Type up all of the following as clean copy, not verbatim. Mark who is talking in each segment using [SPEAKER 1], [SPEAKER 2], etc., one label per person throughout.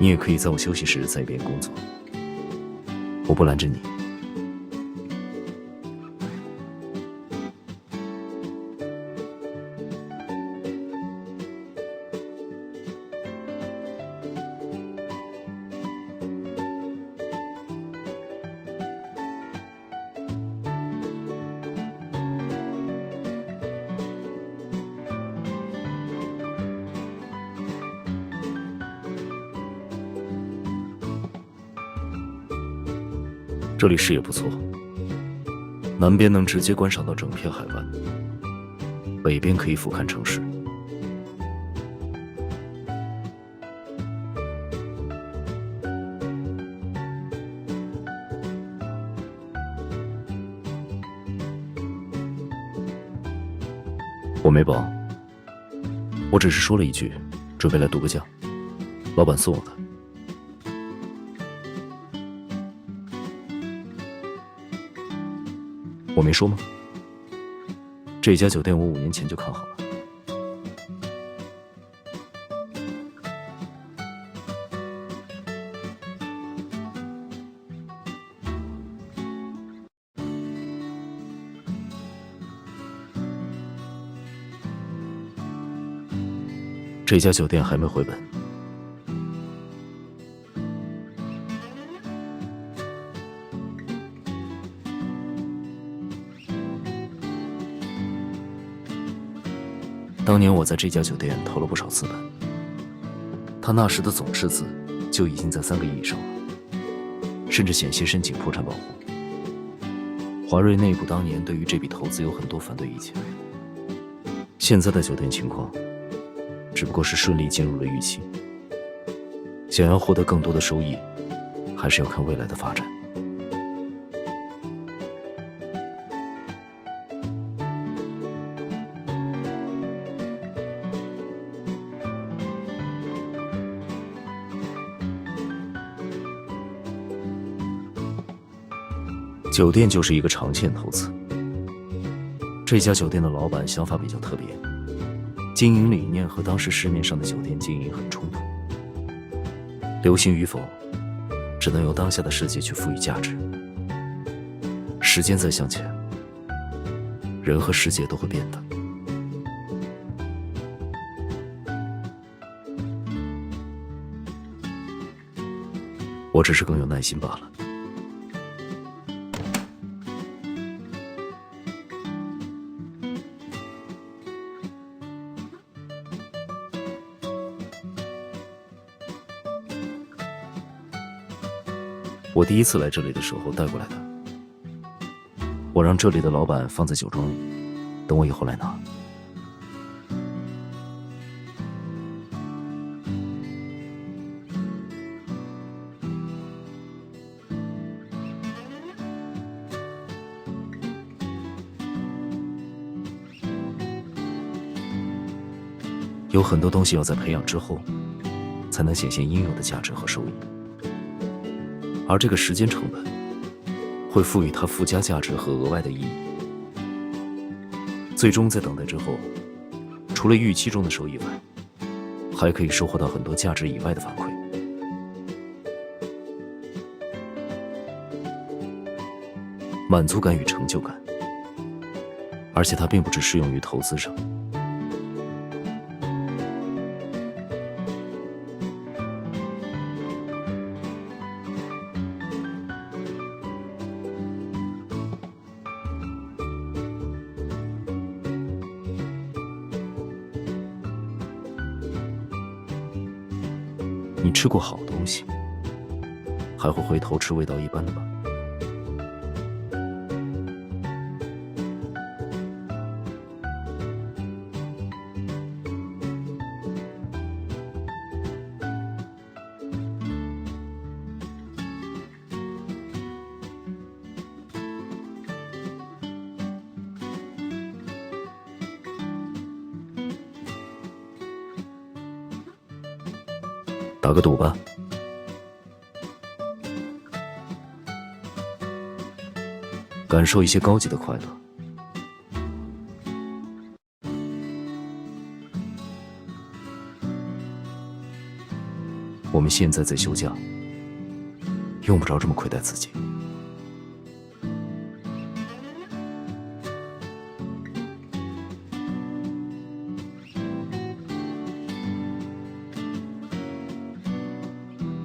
[SPEAKER 1] 你也可以在我休息时在一边工作，我不拦着你。这里视野不错，南边能直接观赏到整片海湾，北边可以俯瞰城市。我没包，我只是说了一句，准备来度个假，老板送我的。我没说吗？这家酒店我5年前就看好了。这家酒店还没回本。当年我在这家酒店投了不少资本，他那时的总赤字就已经在3个亿以上了，甚至险些申请破产保护。华瑞内部当年对于这笔投资有很多反对意见。现在的酒店情况，只不过是顺利进入了预期。想要获得更多的收益，还是要看未来的发展。酒店就是一个长线投资。这家酒店的老板想法比较特别，经营理念和当时市面上的酒店经营很冲突。流行与否，只能由当下的世界去赋予价值。时间在向前，人和世界都会变的。我只是更有耐心罢了。我第一次来这里的时候带过来的，我让这里的老板放在酒庄里，等我以后来拿。有很多东西要在培养之后，才能显现应有的价值和收益。而这个时间成本会赋予它附加价值和额外的意义。最终在等待之后，除了预期中的收益外，还可以收获到很多价值以外的反馈。满足感与成就感，而且它并不只适用于投资上。你吃过好东西，还会回头吃味道一般的吧？打个赌吧。感受一些高级的快乐。我们现在在休假，用不着这么亏待自己。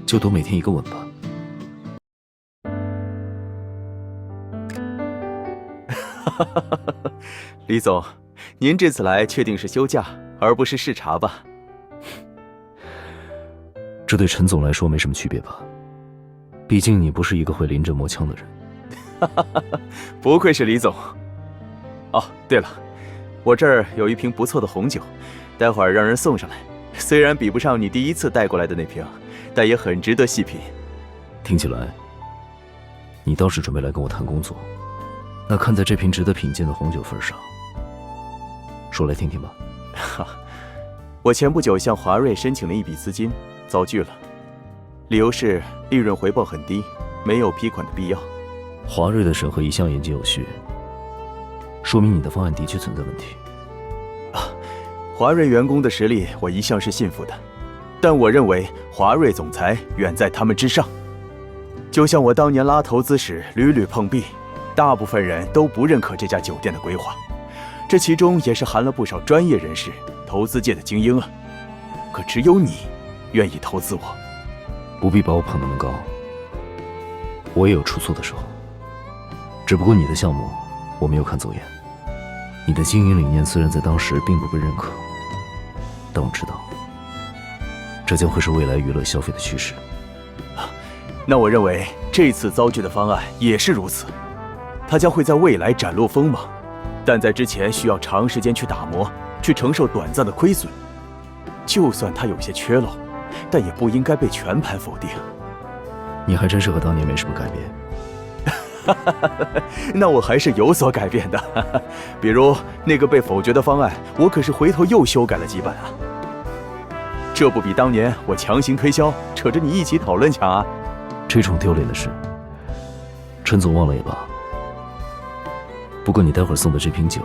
[SPEAKER 1] 就多每天一个吻吧。
[SPEAKER 2] 李总，您这次来确定是休假，而不是视察吧？
[SPEAKER 1] 这对陈总来说没什么区别吧？毕竟你不是一个会临阵磨枪的人。
[SPEAKER 2] 不愧是李总。哦，对了，我这儿有一瓶不错的红酒，待会儿让人送上来。虽然比不上你第一次带过来的那瓶，但也很值得细品。
[SPEAKER 1] 听起来，你倒是准备来跟我谈工作。那看在这瓶值得品鉴的红酒份上，说来听听吧。
[SPEAKER 2] 我前不久向华瑞申请了一笔资金，遭拒了，理由是利润回报很低，没有批款的必要。
[SPEAKER 1] 华瑞的审核一向严谨有序，说明你的方案的确存在问题。
[SPEAKER 2] 华瑞员工的实力我一向是信服的，但我认为华瑞总裁远在他们之上。就像我当年拉投资时屡屡碰壁，大部分人都不认可这家酒店的规划，这其中也是含了不少专业人士、投资界的精英啊。可只有你愿意投资我。
[SPEAKER 1] 不必把我捧那么高，我也有出错的时候。只不过你的项目我没有看走眼，你的经营理念虽然在当时并不被认可，但我知道这将会是未来娱乐消费的趋势。
[SPEAKER 2] 那我认为这次遭拒的方案也是如此，它将会在未来展露锋芒，但在之前需要长时间去打磨，去承受短暂的亏损。就算它有些缺漏，但也不应该被全盘否定。
[SPEAKER 1] 你还真是和当年没什么改变。
[SPEAKER 2] 那我还是有所改变的，比如那个被否决的方案，我可是回头又修改了几版啊。这不比当年我强行推销，扯着你一起讨论强啊？
[SPEAKER 1] 这种丢脸的事，陈总忘了也罢。不过你待会儿送的这瓶酒，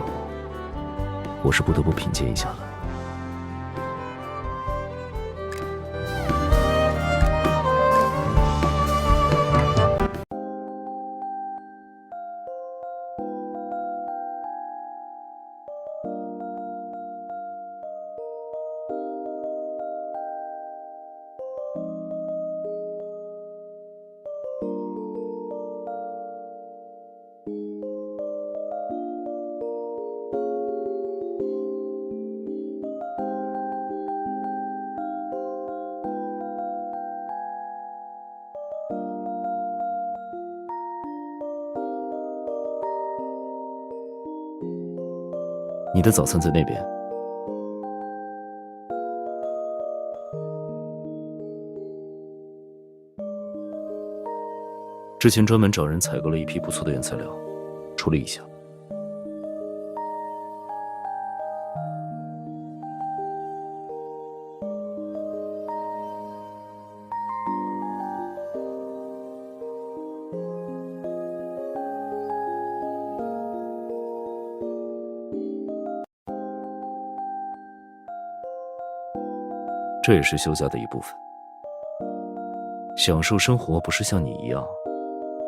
[SPEAKER 1] 我是不得不品鉴一下了。你的早餐在那边。之前专门找人采购了一批不错的原材料，处理一下。这也是休假的一部分。享受生活不是像你一样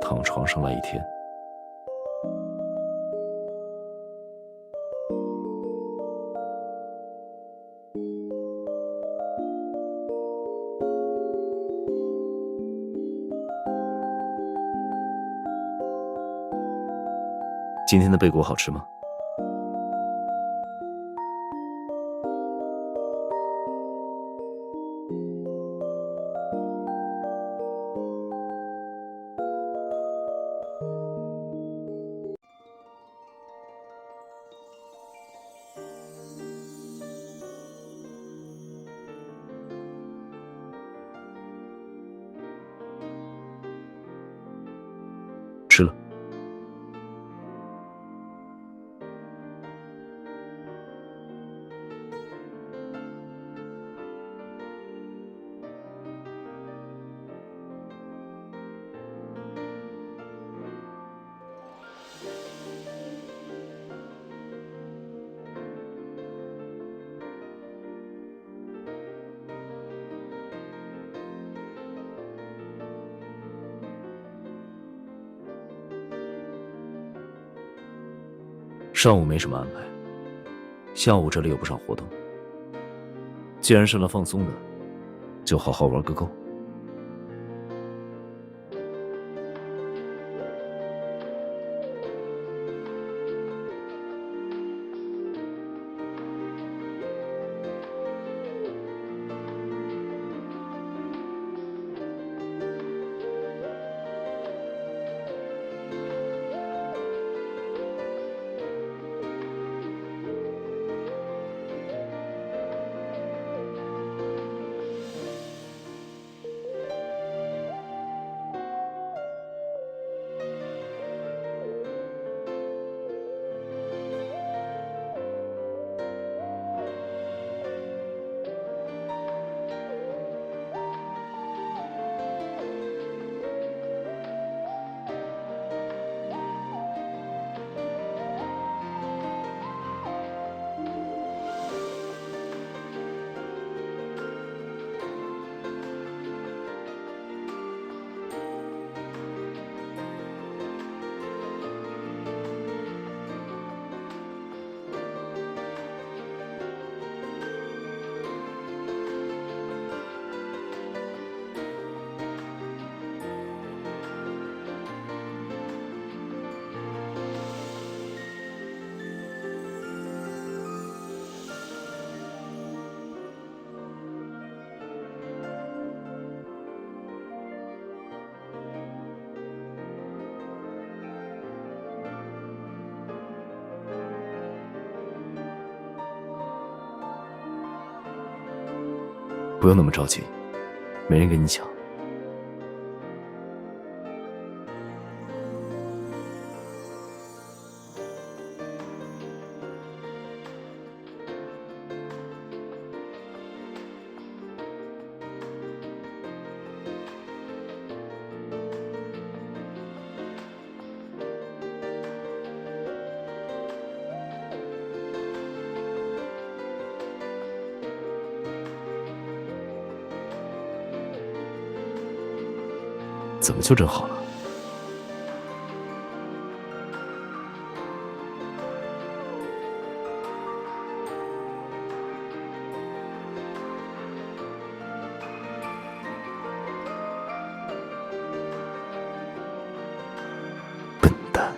[SPEAKER 1] 躺床上来一天。今天的贝果好吃吗？吃了。上午没什么安排，下午这里有不少活动。既然是来放松的，就好好玩个够。不用那么着急，没人跟你抢。怎么就整好了？笨蛋！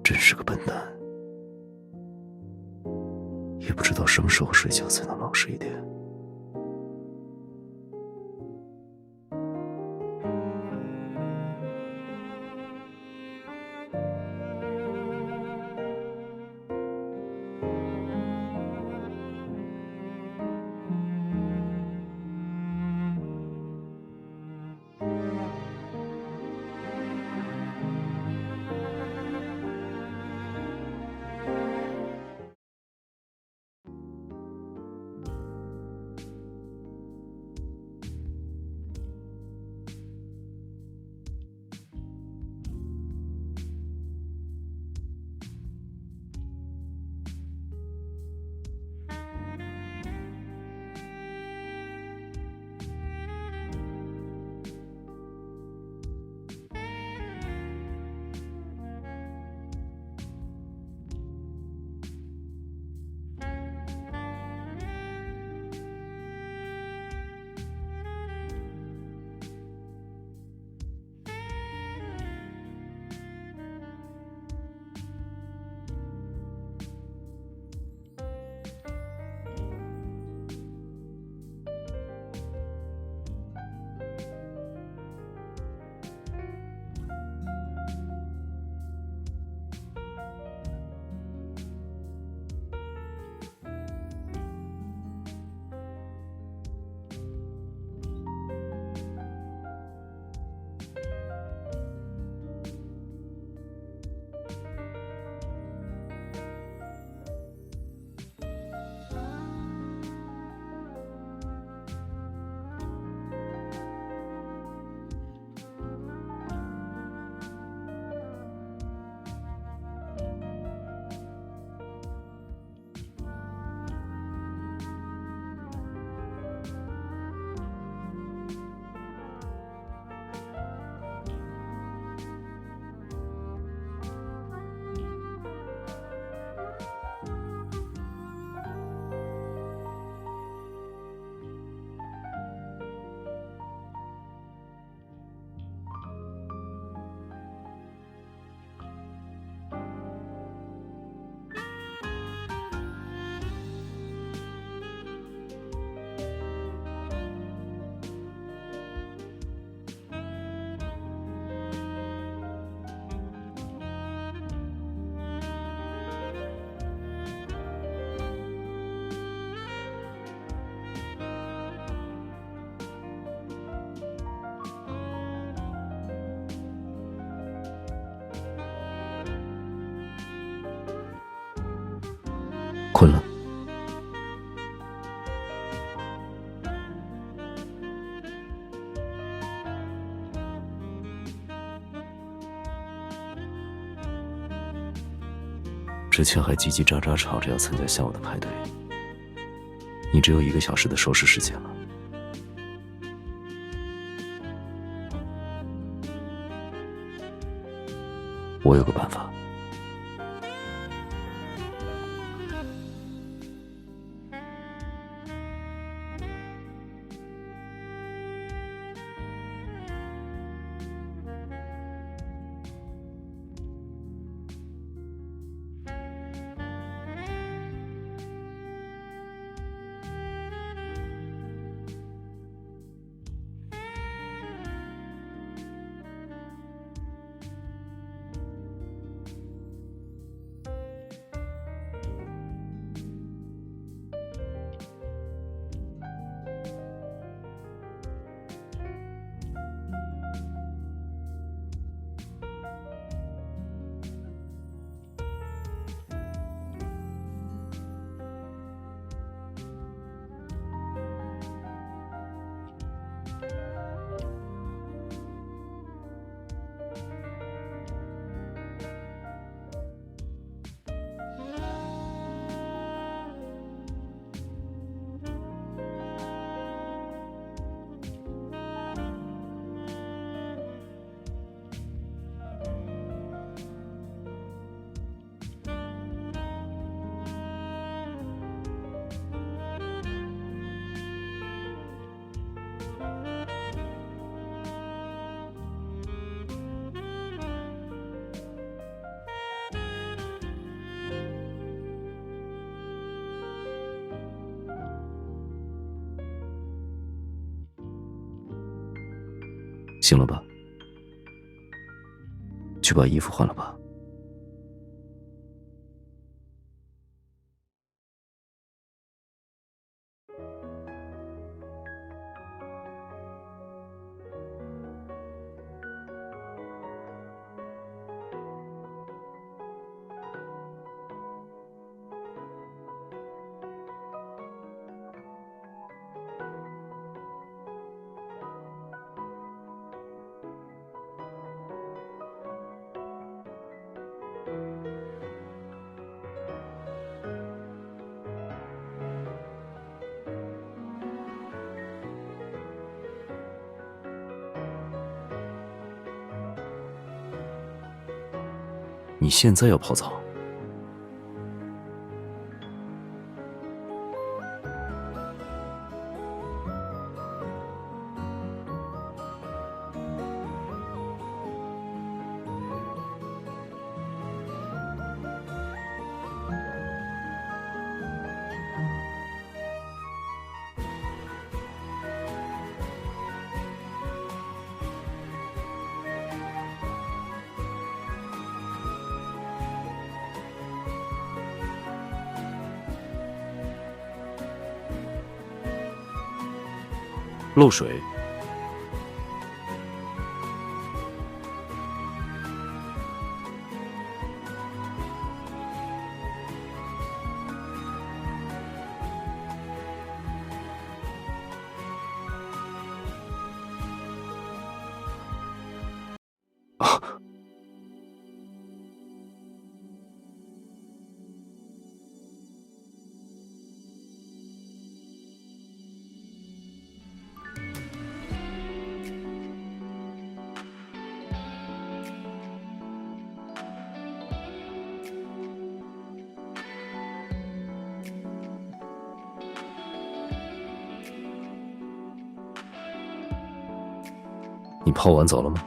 [SPEAKER 1] 真是个笨蛋，也不知道什么时候睡觉才能老实一点。困了。之前还叽叽喳喳吵着要参加下午的派对，你只有1个小时的收拾时间了。我有个办法。醒了吧？去把衣服换了吧。你现在要泡澡？漏水。啊！你泡完澡了吗？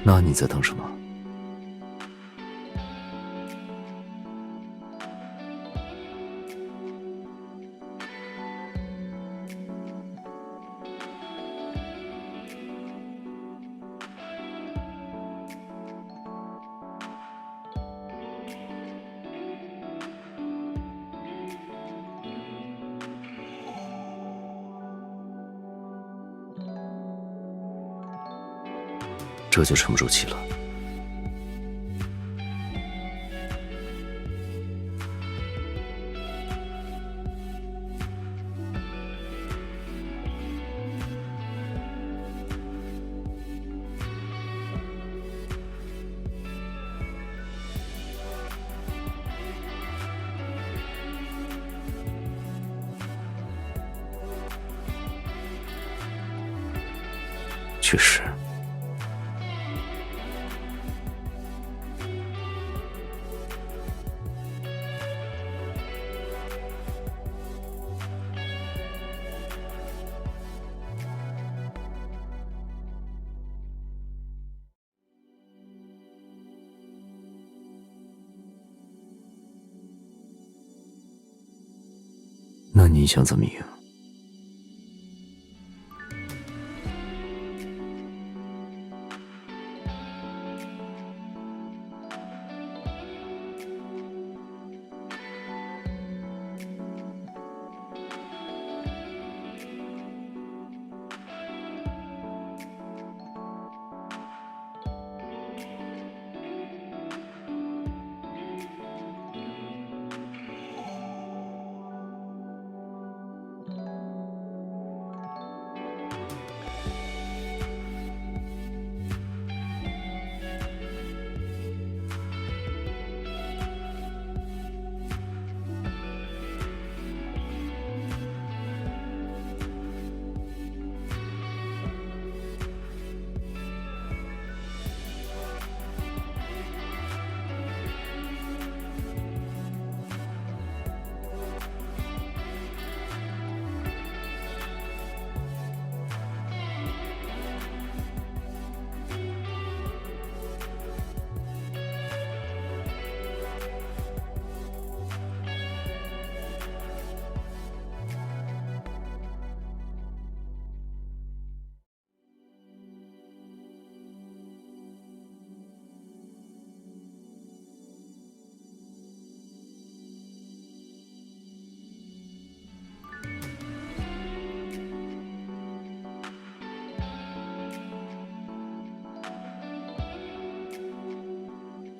[SPEAKER 1] 那你在等什么？这就沉不住气了。确实。那你想怎么赢？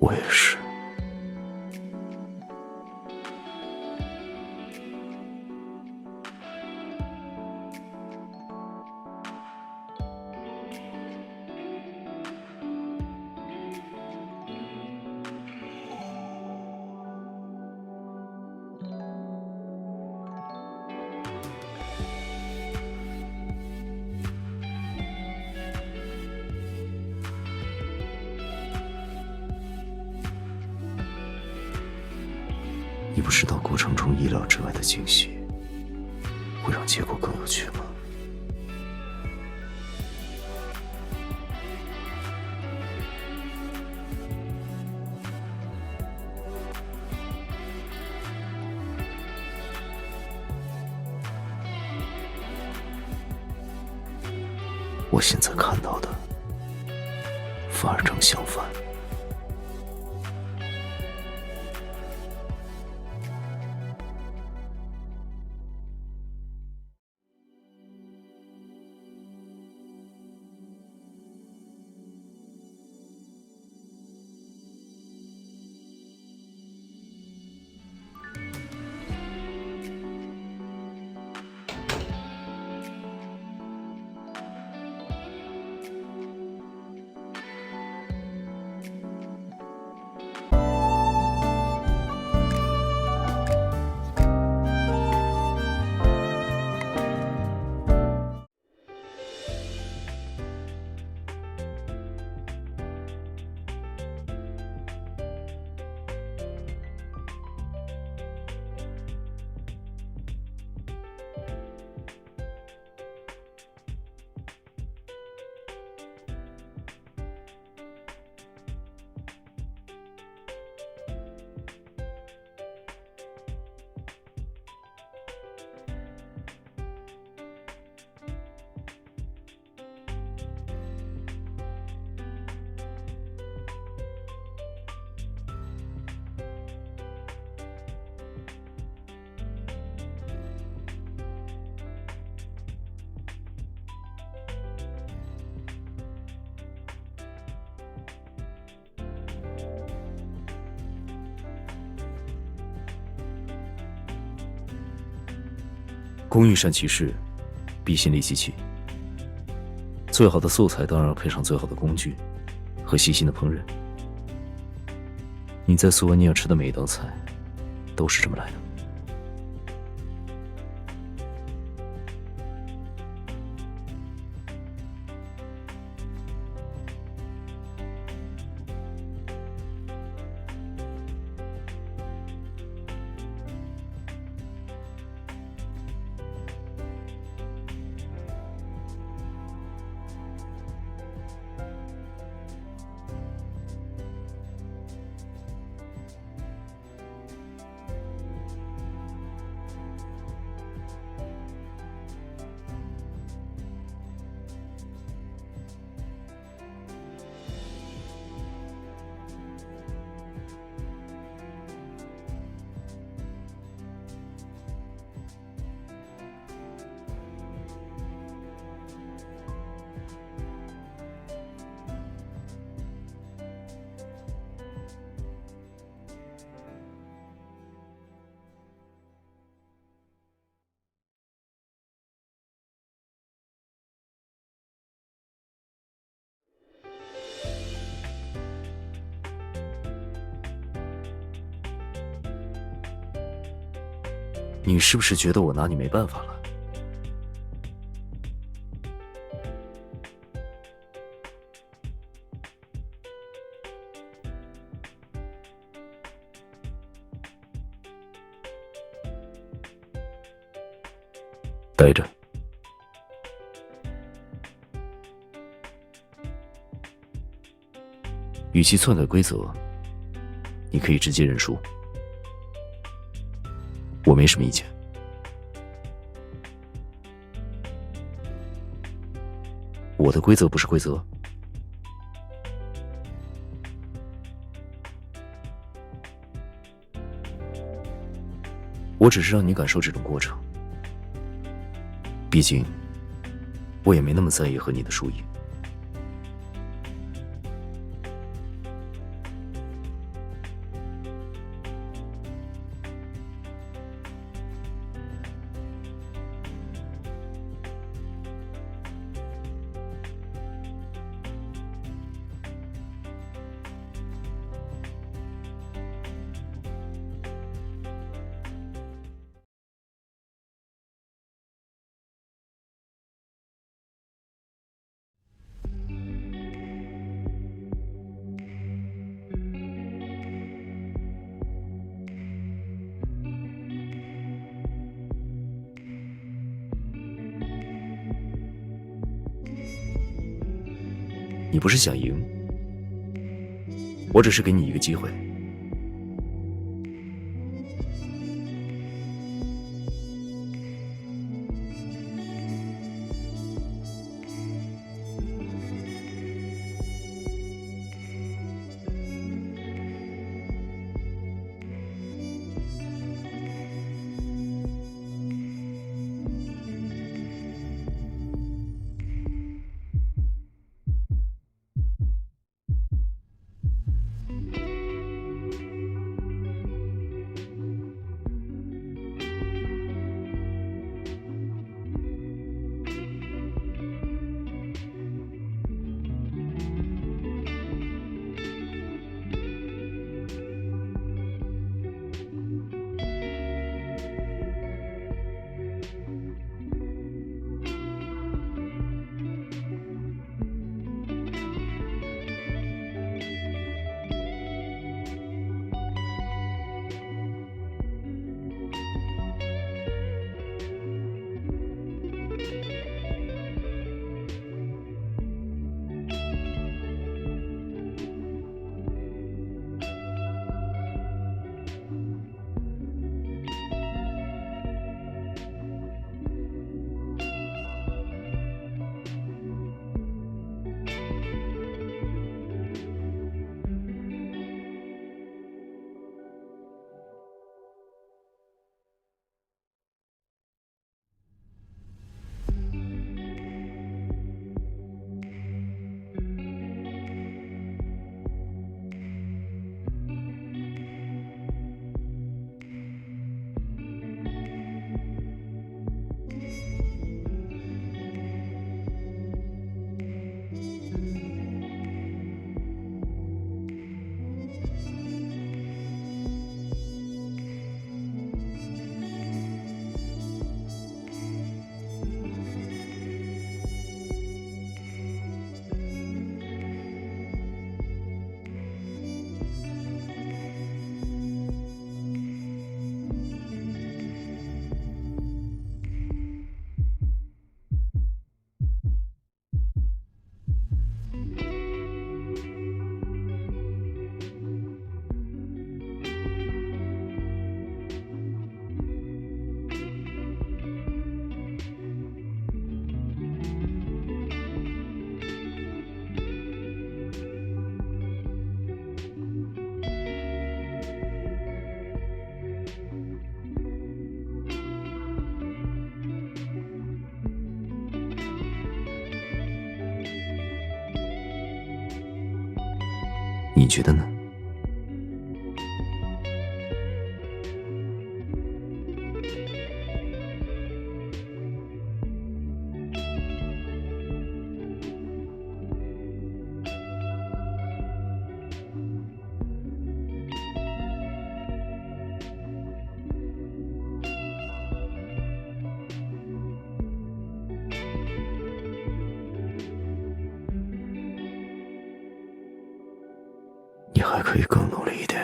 [SPEAKER 1] 我也是。你不知道过程中意料之外的惊喜，会让结果更有趣吗？我现在看到的，反而正相反。工欲善其事，必先利其器。最好的素材当然要配上最好的工具和细心的烹饪。你在苏维尼亚吃的每一道菜，都是这么来的。你是不是觉得我拿你没办法了？待着。与其篡改规则，你可以直接认输。我没什么意见。我的规则不是规则。我只是让你感受这种过程。毕竟，我也没那么在意和你的输赢。你不是想赢，我只是给你一个机会。你觉得呢？你还可以更努力一点。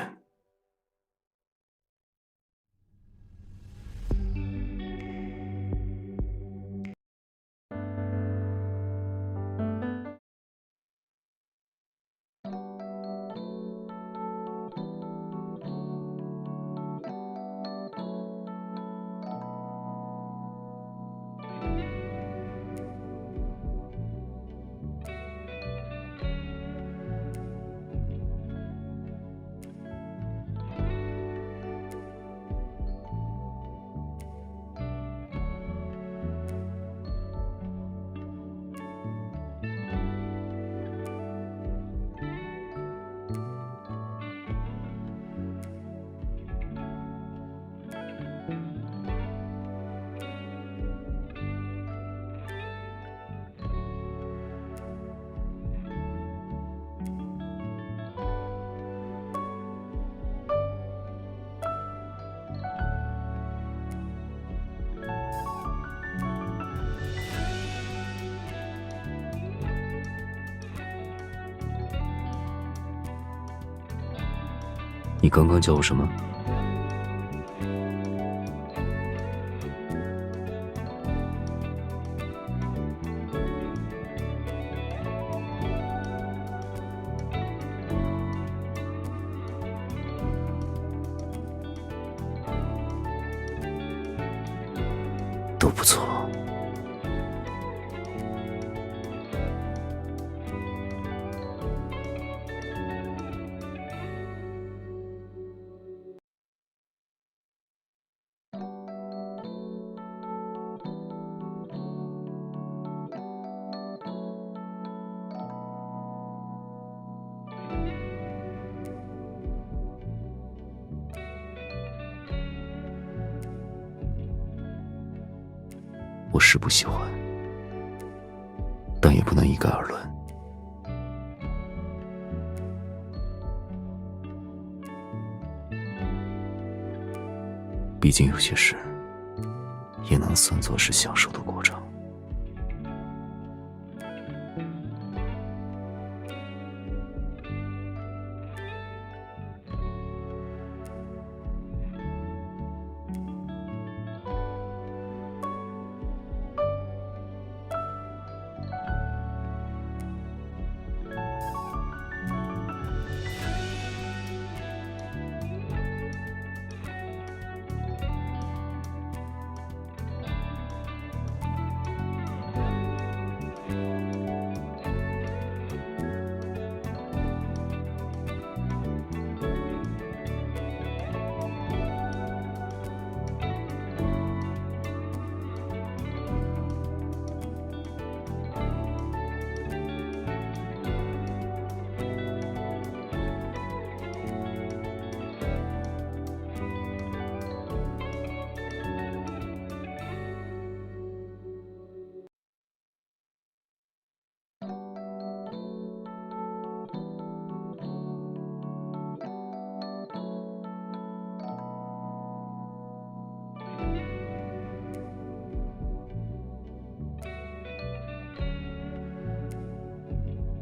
[SPEAKER 1] 你刚刚叫我什么？不错。我是不喜欢，但也不能一概而论。毕竟有些事也能算作是享受的过程。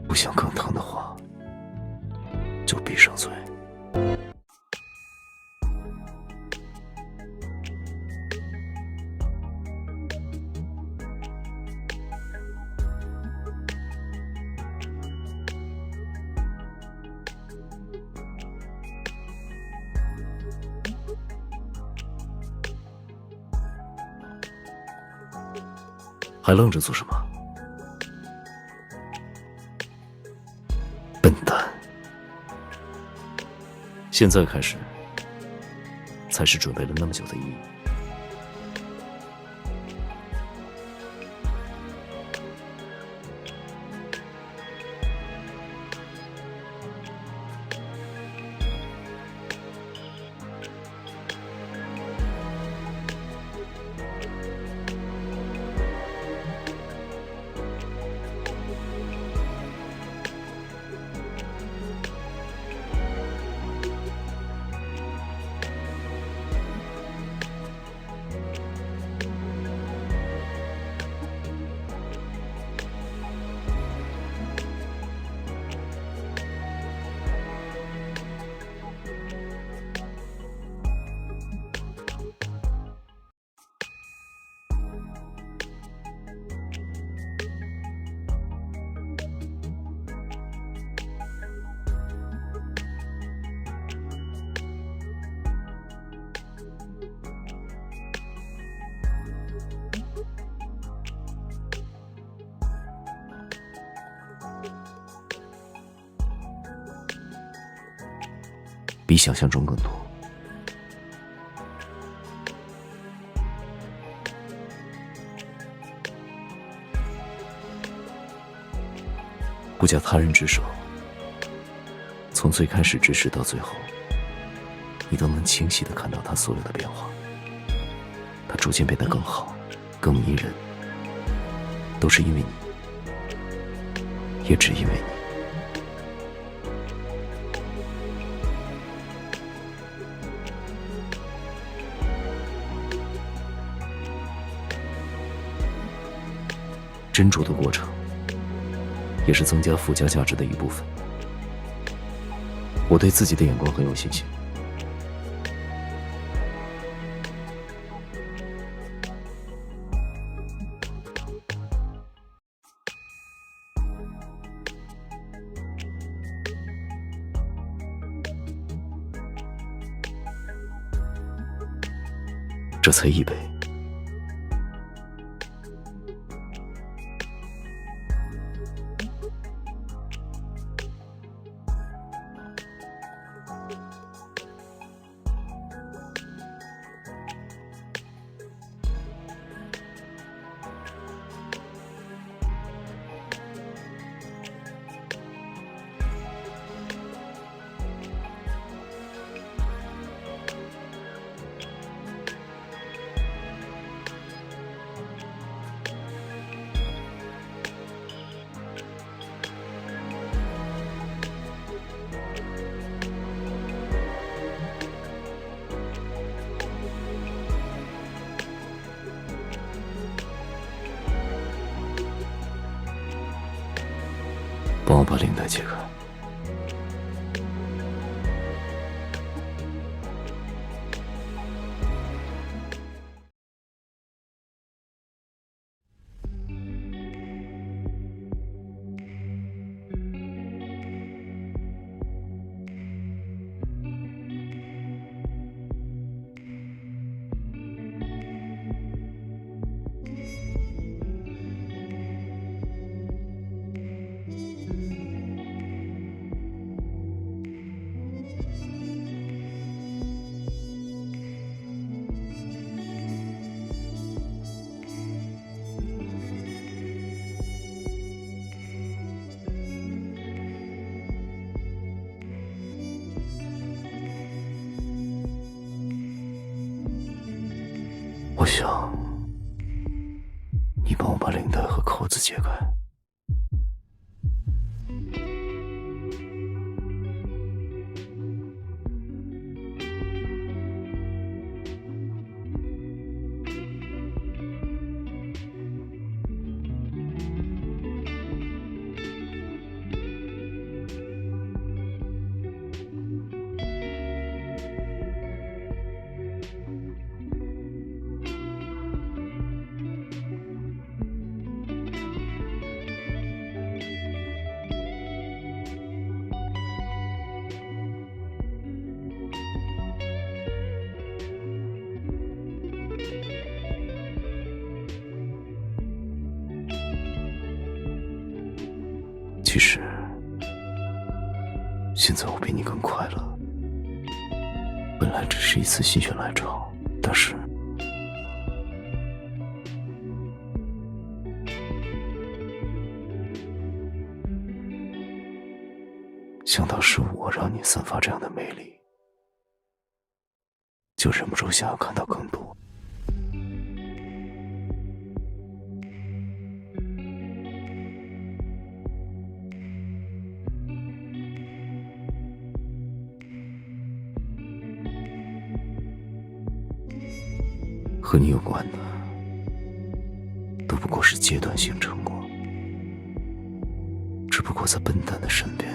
[SPEAKER 1] 不想更疼的话，就闭上嘴。还愣着做什么？笨蛋！现在开始，才是准备了那么久的意义。比想象中更多。不假他人之手，从最开始支持到最后，你都能清晰地看到他所有的变化。他逐渐变得更好，更迷人，都是因为你，也只因为你。斟酌的过程，也是增加附加价值的一部分。我对自己的眼光很有信心。这才一杯，帮我把领带解开。我想，你帮我把领带和扣子解开。其实，现在我比你更快乐。本来只是一次心血来潮，但是想到是我让你散发这样的魅力，就忍不住想要看到更多。和你有关的，都不过是阶段性成果，只不过在笨蛋的身边，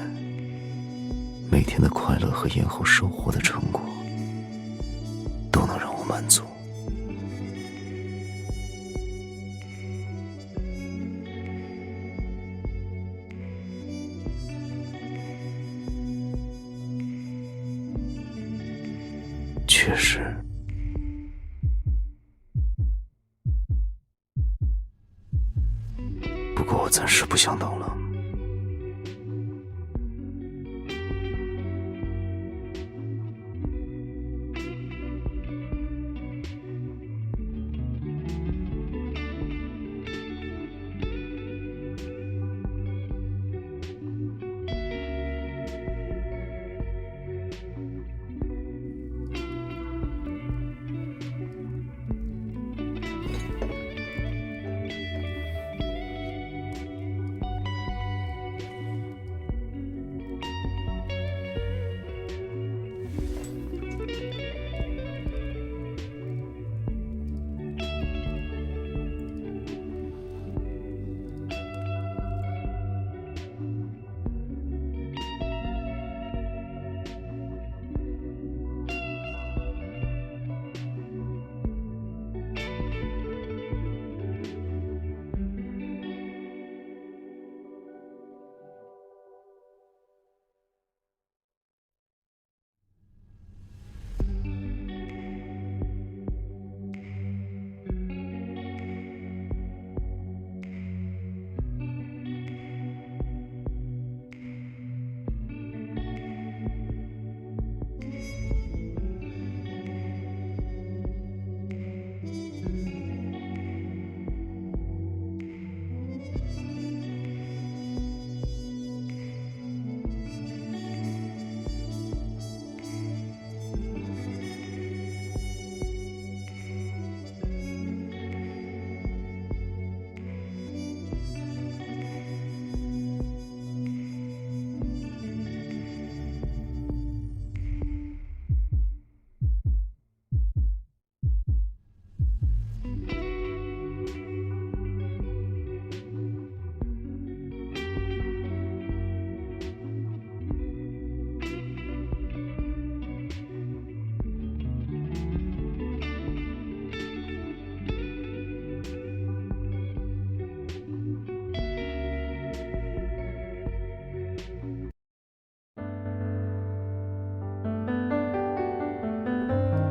[SPEAKER 1] 每天的快乐和延后收获的成果，都能让我满足。确实，不过我暂时不想等了。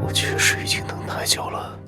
[SPEAKER 1] 我确实已经等太久了。